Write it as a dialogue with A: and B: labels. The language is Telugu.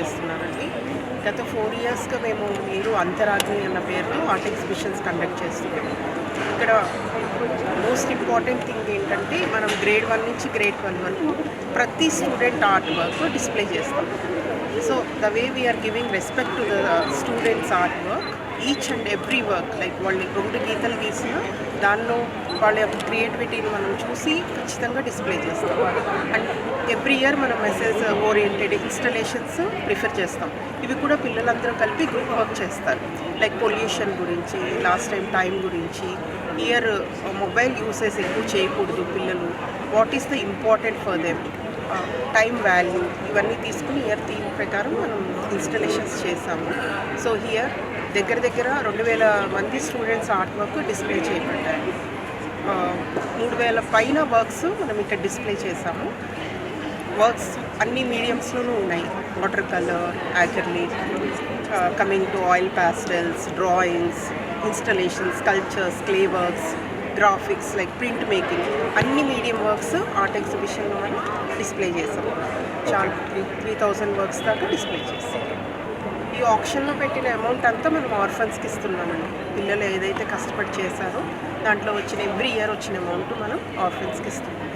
A: చేస్తున్నానండి. గత 4 ఇయర్స్‌గా మేము మీరు అంతరాగ్ని అన్న పేరుతో ఆర్ట్ ఎగ్జిబిషన్స్ కండక్ట్ చేస్తున్నాము. ఇక్కడ మోస్ట్ ఇంపార్టెంట్ థింగ్ ఏంటంటే మనం గ్రేడ్ 1 నుంచి గ్రేడ్ 12 వరకు ప్రతి స్టూడెంట్ ఆర్ట్ వర్క్ డిస్ప్లే చేస్తాం. So the way we're giving respect to the students art work, each and every work, like వాళ్ళు 2 గీతలు గీసిన దానిలో వాళ్ళ యొక్క క్రియేటివిటీని మనం చూసి ఖచ్చితంగా డిస్ప్లే చేస్తాం. అండ్ ఎవ్రీ ఇయర్ మనం మెసేజ్ ఓరియంటెడ్ ఇన్స్టలేషన్స్ ప్రిఫర్ చేస్తాం. ఇవి కూడా పిల్లలందరూ కలిపి గ్రూప్ వర్క్ చేస్తారు. లైక్ పొల్యూషన్ గురించి, లాస్ట్ టైం గురించి, ఇయర్ మొబైల్ యూసేజ్ ఎక్కువ చేయకూడదు పిల్లలు, what is the important for them, time value, ఇవన్నీ తీసుకుని ఇయర్ థీమ్ ప్రకారం మనం ఇన్స్టలేషన్స్ చేసాము. సో హియర్ దగ్గర 2000 మంది స్టూడెంట్స్ ఆర్ట్ వర్క్ డిస్ప్లే చేయబడ్డారు. 3000 పైన వర్క్స్ మనం ఇక్కడ డిస్ప్లే చేసాము. వర్క్స్ అన్ని మీడియంస్లోనూ ఉన్నాయి. Water colour, acrylic, coming to oil pastels, drawings, installations, sculptures, clay works, graphics like print making, అన్ని మీడియం వర్క్స్ ఆర్ట్ ఎగ్జిబిషన్లో మనం డిస్ప్లే చేసాం. చాలా 3000 వర్క్స్ దాకా డిస్ప్లే చేసాం. ఈ ఆప్షన్లో పెట్టిన అమౌంట్ అంతా మనం ఆర్ఫన్స్కి ఇస్తున్నామండి. పిల్లలు ఏదైతే కష్టపడి చేశారో దాంట్లో వచ్చిన ఎవ్రీ ఇయర్ వచ్చిన అమౌంట్ మనం ఆర్ఫన్స్కి ఇస్తున్నాం.